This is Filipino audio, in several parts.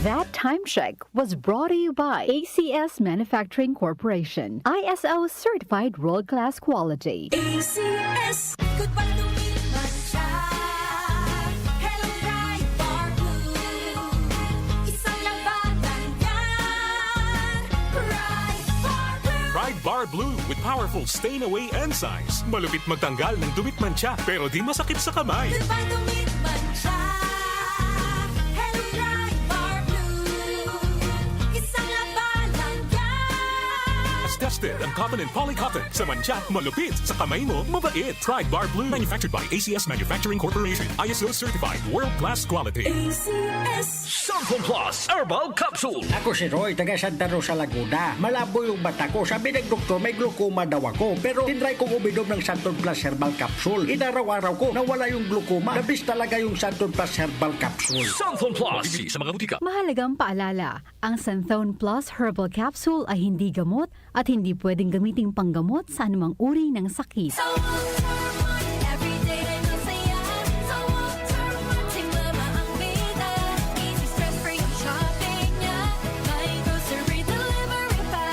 That time check was brought to you by ACS Manufacturing Corporation, ISO certified world-class quality. ACS, good pa lumipas siya. Hello, Bright Bar Blue. Isang labanan yan. Bright Bar Blue. Pride Bar Blue with powerful stain-away enzymes. Malupit magtanggal ng dumit mancha pero di masakit sa kamay. Good pa lumipas siya. Hello, Bright Bar Blue. Isang labanan yan. As tested ang cotton and polycotton. Sa mancha, malupit. Sa kamay mo, mabait. Pride Bar Blue. Manufactured by ACS Manufacturing Corporation. ISO certified world-class quality. ACS. Santon Plus Herbal Capsule. Ako si Roy, taga Santa Rosa, Laguna. Malabo yung mata ko. Sabi ng doktor, may glaucoma daw ako. Pero tinry kong uminom ng Santon Plus Herbal Capsule. Inaraw-araw ko, nawala yung glaucoma. Nabis talaga yung Santon Plus Herbal Capsule. Santon Plus. Bibili sa mga butika. Mahalagang paalala, ang Santhone Plus Herbal Capsule ay hindi gamot at hindi pwedeng gamiting panggamot sa anumang uri ng sakit. Sa Walter Mart, everyday ay masaya. Sa Walter Mart, si mama ang bida. Easy stress-free ang shopping niya. May grocery delivery pa.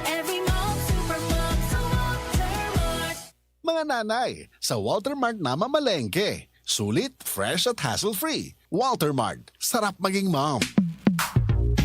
Every mall, supermall, sa Walter Mart. Mga nanay, sa Walter Mart na mamalengke. Sulit, fresh at hassle-free. Walter Mart, sarap maging mom.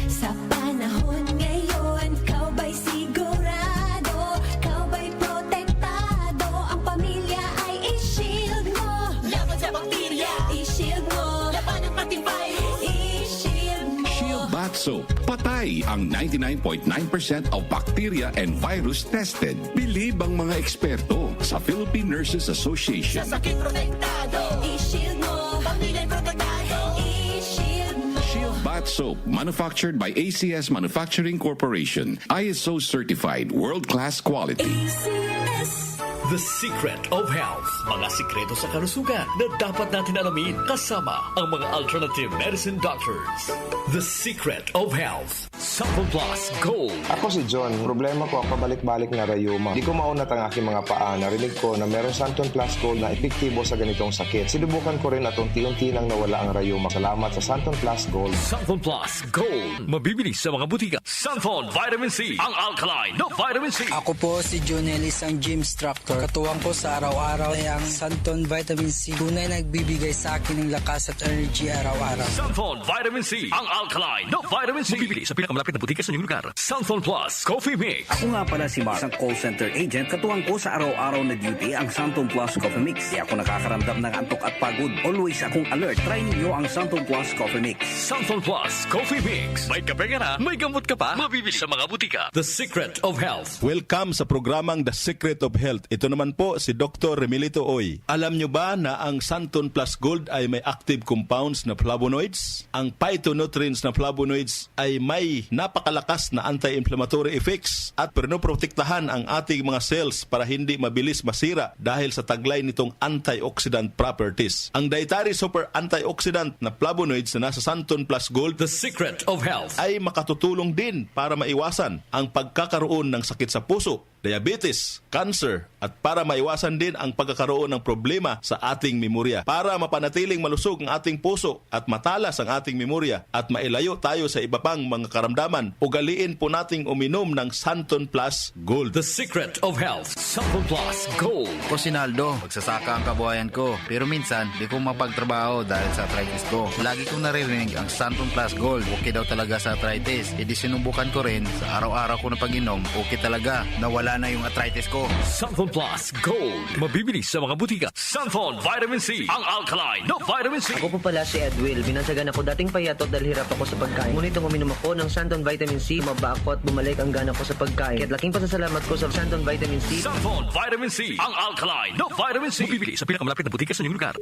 Sa panahon ngayon, kau ba'y sigurado? Kau ba'y protektado? Ang pamilya ay i-shield mo. Laban sa bakterya, i-shield mo. Laban ng matibay, i-shield mo. Shield Bath Soap. Patay ang 99.9% of bacteria and virus tested. Believe ang mga eksperto sa Philippine Nurses Association. Sa sakit protektado, i-shield mo. Pamilya'y protektado, i-shield mo. Shield Bath Soap, manufactured by ACS Manufacturing Corporation. ISO certified world-class quality. ACS. The Secret of Health. Mga sikreto sa kalusugan na dapat natin alamin kasama ang mga alternative medicine doctors. The Secret of Health. Santon Plus Gold. Ako si John. Problema ko ang pabalik-balik na rayuma. Di ko maunat ang aking mga paa. Narinig ko na meron Santon Plus Gold na epektibo sa ganitong sakit. Sinubukan ko rin at unti-unti nang nawala ang rayuma. Salamat sa Santon Plus Gold. Santon Plus Gold. Mabibili sa mga butika. Santon Vitamin C. Ang alkaline na vitamin C. Ako po si Junel, isang gym instructor. Katuwang ko sa araw-araw ay ang Santon Vitamin C. Tunay nagbibigay sa akin ng lakas at energy araw-araw. Santon Vitamin C. Ang alkaline na vitamin C. Mabibili sa pinakamalapit na butika sa inyong lugar. Santon Plus Coffee Mix. Ako nga pala si Mark, isang call center agent. Katuwang ko sa araw-araw na duty ang Santon Plus Coffee Mix. Di ako nakakaramdam ng antok at pagod. Always akong alert. Try ninyo ang Santon Plus Coffee Mix. Santon Plus Coffee Mix. May kape ka na, may gamot ka pa. Mabibili sa mga butika. The Secret of Health. Welcome sa programang The Secret of Health. Ito naman po si Dr. Remilito Oy. Alam nyo ba na ang Santon Plus Gold ay may active compounds na flavonoids? Ang phytonutrients na flavonoids ay may napakalakas na anti-inflammatory effects at pinoprotektahan ang ating mga cells para hindi mabilis masira dahil sa taglay nitong antioxidant properties. Ang dietary super antioxidant na flavonoids na nasa Santon Plus Gold, The Secret of Health, ay makatutulong din para maiwasan ang pagkakaroon ng sakit sa puso, diabetes, cancer, at para maiwasan din ang pagkakaroon ng problema sa ating memorya. Para mapanatiling malusog ang ating puso at matalas ang ating memorya at mailayo tayo sa iba pang mga karamdaman, ugaliin po nating uminom ng Santon Plus Gold. The Secret of Health, Santon Plus Gold. Ako si Naldo, magsasaka ang kabuhayan ko. Pero minsan, di ko mapagtrabaho dahil sa arthritis ko. Lagi kong naririnig ang Santon Plus Gold. Okay daw talaga sa arthritis. E di sinubukan ko rin. Sa araw-araw ko na pag-inom, okay talaga. Nawala na yung arthritis ko. Santon Plus Gold. Mabibili sa mga butika. Santon Vitamin C. Ang alkaline na vitamin C. Ako po pala si Edwil. Binansagan ako dating payatot dahil hirap ako sa pagkain. Ngunit nung uminom ako ng Santon Vitamin C, maba ako at bumalik ang gana ko sa pagkain. Kaya't laking pasasalamat ko sa Santon Vitamin C. Santon Vitamin C. Ang alkaline na vitamin C. Mabibili sa pinakamalapit na butika sa inyong lugar.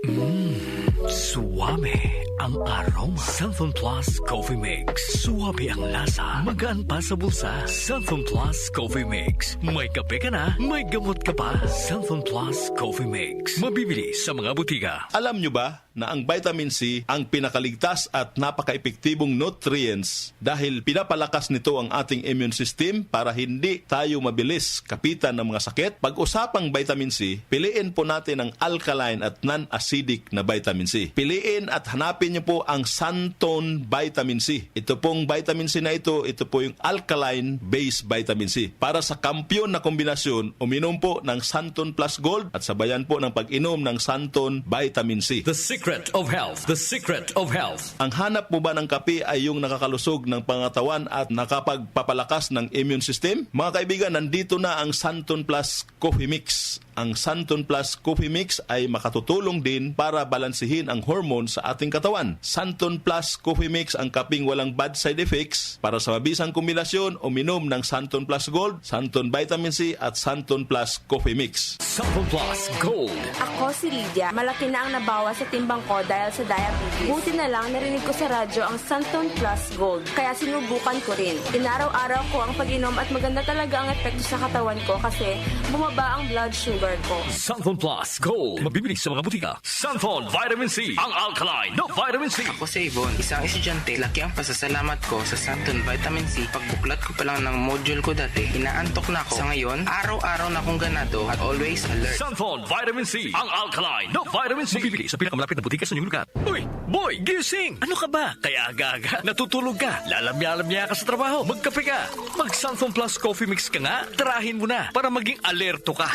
Suwame ang aroma. Santon Plus Coffee Mix. Suwabe ang lasa. Magaan pa sa bulsa. Santon Plus Coffee Mix. May kape ka na, may gamot ka pa. Santon Plus Coffee Mix. Mabibili sa mga butika. Alam nyo ba na ang vitamin C ang pinakaligtas at napaka-epektibong nutrients dahil pinapalakas nito ang ating immune system para hindi tayo mabilis kapitan ng mga sakit? Pag-usapang vitamin C, piliin po natin ang alkaline at non-acidic na vitamin C. C. Piliin at hanapin niyo po ang Santon Vitamin C. Ito pong vitamin C na ito po yung alkaline-based vitamin C. Para sa kampyon na kombinasyon, uminom po ng Santon Plus Gold at sabayan po ng pag-inom ng Santon Vitamin C. The secret of health. The secret of health. Ang hanap mo ba ng kape ay yung nakakalusog ng pangatawan at nakapagpapalakas ng immune system? Mga kaibigan, nandito na ang Santon Plus Coffee Mix. Ang Santon Plus Coffee Mix ay makatutulong din para balansihin ang hormone sa ating katawan. Santon Plus Coffee Mix ang kaping walang bad side effects. Para sa mabisang kombinasyon, uminom ng Santon Plus Gold, Santon Vitamin C at Santon Plus Coffee Mix. Santon Plus Gold. Ako si Lydia. Malaki na ang nabawas sa timbang ko dahil sa diabetes. Buti na lang narinig ko sa radyo ang Santon Plus Gold. Kaya sinubukan ko rin. Inaraw-araw ko ang pag-inom at maganda talaga ang epekto sa katawan ko kasi bumaba ang blood sugar ko. Santon Plus Gold. Mabibili sa mga butika. Santon Vitamin C. Ang alkaline na vitamin C. Ako si Yvonne, isang estudyante. Laki ang pasasalamat ko sa Santon Vitamin C. Pagbuklat ko pa lang ng module ko dati, inaantok na ako. Sa ngayon, araw-araw na akong ganado at always alert. Santon Vitamin C. Ang alkaline na vitamin C. Mabibili sa pinakamalapit na butika sa inyong lugar. Uy, boy, gising! Ano ka ba? Kaya aga-aga, natutulog ka. Lalamya-lamya ka sa trabaho. Magkape ka. Mag Santon Plus Coffee Mix ka nga. Tarahin mo na para maging alerto ka.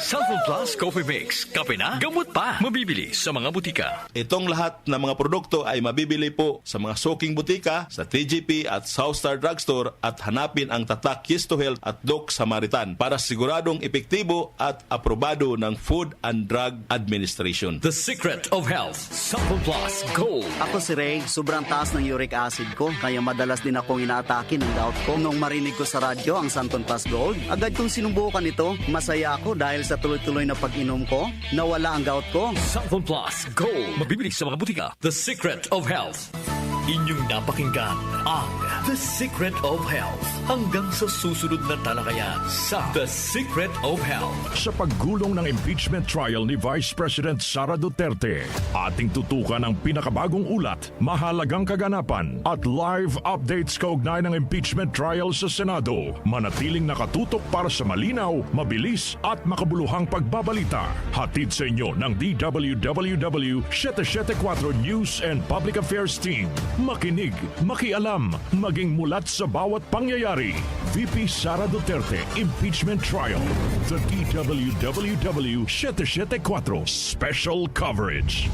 Santon Plus Coffee Mix. Kape na, gamot pa. Mabibili sa mga butika. Itong lahat ng mga produkto ay mabibili po sa mga soking butika, sa TGP at Southstar Drugstore at hanapin ang tatak Yes to Health at Doc Samaritan para siguradong epektibo at aprobado ng Food and Drug Administration. The secret of health. Santon Plus Gold. Ako si Ray, sobrang taas ng uric acid ko kaya madalas din akong inaatake ng gout ko. Nung marinig ko sa radyo ang Santon Plus Gold, agad kong sinubukan ito. Masaya ako dahil sa tuloy-tuloy na pag-inom ko, nawala ang gout ko. Santon Plus Gold. Mabibili sa mga butika. The secret of health. Inyong napakinggan ang The Secret of Health. Hanggang sa susunod na talakayan sa The Secret of Health. Sa paggulong ng impeachment trial ni Vice President Sara Duterte, ating tutukan ang pinakabagong ulat, mahalagang kaganapan at live updates kaugnay ng impeachment trial sa Senado. Manatiling nakatutok para sa malinaw, mabilis at makabuluhang pagbabalita. Hatid sa inyo ng DWWW 774 News and Public Affairs Team. Makinig, makialam, maging mulat sa bawat pangyayari. VP Sara Duterte Impeachment Trial. The DWWW 774 Special Coverage.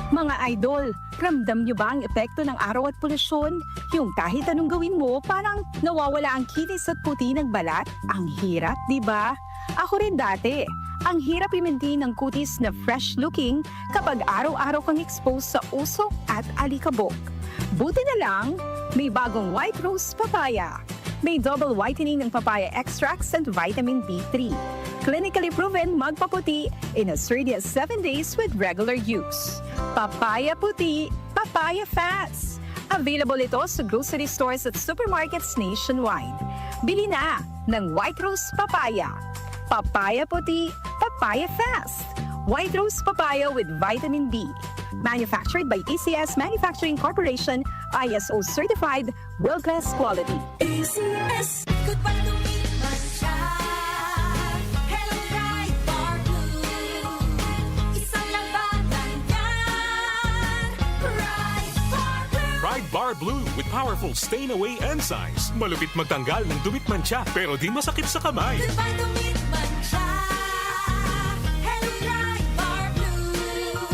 Mga idol, ramdam nyo ba ang epekto ng araw at polusyon? Yung kahit anong gawin mo, parang nawawala ang kinis at puti ng balat? Ang hirap, di ba? Ako rin dati. Ang hirap i-maintain ng kutis na fresh-looking kapag araw-araw kang exposed sa usok at alikabok. Buti na lang, may bagong White Rose Papaya. May double whitening ng papaya extracts and vitamin B3. Clinically proven magpaputi in as early as 7 days with regular use. Papaya puti, papaya fast. Available ito sa grocery stores at supermarkets nationwide. Bili na ng White Rose Papaya. Papaya puti, papaya fast. White Rose Papaya with vitamin B. Manufactured by ACS Manufacturing Corporation, ISO certified, world-class quality. ACS, goodbye to me, Mancha. Hello, Ride Bar Blue. Isang labanan yan. Ride Bar Blue. Ride Bar Blue with powerful stain-away enzymes. Malupit magtanggal ng dumit mancha pero di masakit sa kamay. Goodbye to me, Mancha. Hello, Ride Bar Blue.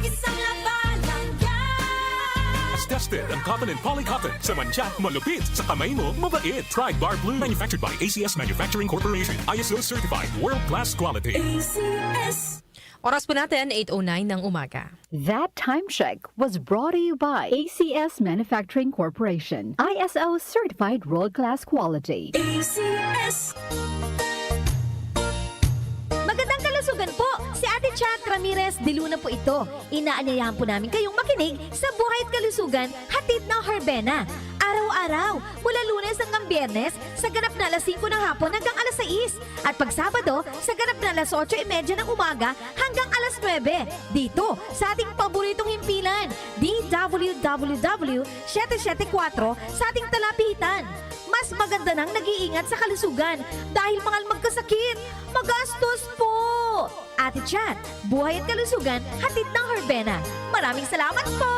Isang labanan yan. As tested ang cotton and polycotton. Sa mancha, malupit. Sa kamay mo, mabait. Ride Bar Blue. Manufactured by ACS Manufacturing Corporation. ISO certified. World-class quality. ACS. Oras po natin, 8:09 ng umaga. That time check was brought to you by ACS Manufacturing Corporation. ISO certified world-class quality. ACS. Magandang kalusugan po! Si Ate Chat Ramirez de Luna po ito. Inaanyayahan po namin kayong makinig sa Buhay at Kalusugan, hatid ng Herbena. Araw-araw, mula Lunes hanggang Biyernes, sa ganap na alas 5 ng hapon hanggang alas 6. At pag Sabado, sa ganap na alas 8:30 ng umaga hanggang alas 9. Dito, sa ating paboritong himpilan, DWWW 774 sa ating talapitan. Mas maganda nang nag-iingat sa kalusugan dahil mahal magkasakit. Magastos po! Ate Chat, buhay at kalusugan, hatid ng Herbena. Maraming salamat po!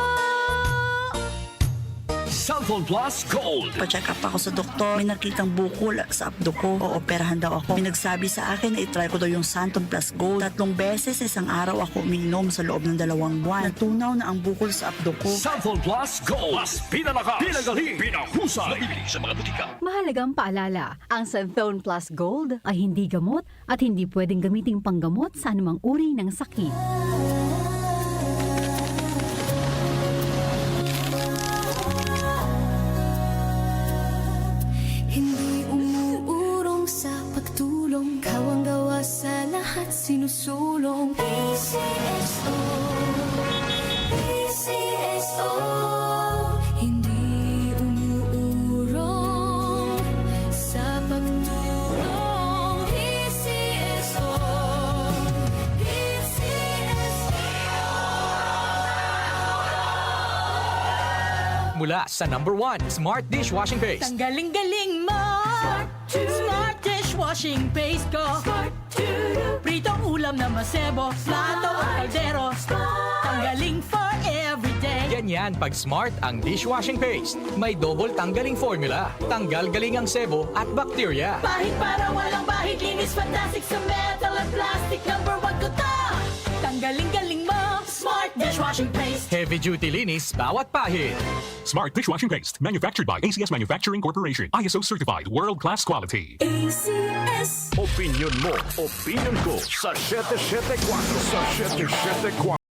Cellphone Plus Gold. Pa-check up ako sa doktor. May nakitang bukol sa abdo ko. Ooperahan daw ako. May nagsabi sa akin na itry ko daw yung Santon Plus Gold. 3 beses sa isang araw ako umiinom sa loob ng 2 buwan. Natunaw na ang bukol sa abdo ko. Cellphone Plus Gold. Mas pinalakas, pinagaling, pinahusay. Nabibili sa mga butika. Mahalagang paalala, ang Santhone Plus Gold ay hindi gamot at hindi pwedeng gamiting panggamot sa anumang uri ng sakit. Hindi umuurong sa pagtulong, kawang gawa sa lahat sinusulong. PCSO, PCSO. Hindi umuurong sa pagtulong. PCSO, Mula sa #1 Smart Dishwashing Paste. Tanggaling-galing mo! Smart dishwashing paste ko. Pritong ulam na masebo, plato o kaldero. Tanggaling for everyday. Ganyan pag Smart ang dishwashing paste. May double tanggaling formula. Tanggal galing ang sebo at bakterya. Bahid para walang bahid, linis fantastic sa metal at plastic. #1 ko to! Tanggaling-galing mo! Smart dishwashing paste. Heavy duty linis bawat pahid. Smart Dishwashing Paste, manufactured by ACS Manufacturing Corporation. ISO certified, world-class quality. ACS. Opinion mo, opinion ko sa 774. Sa 774.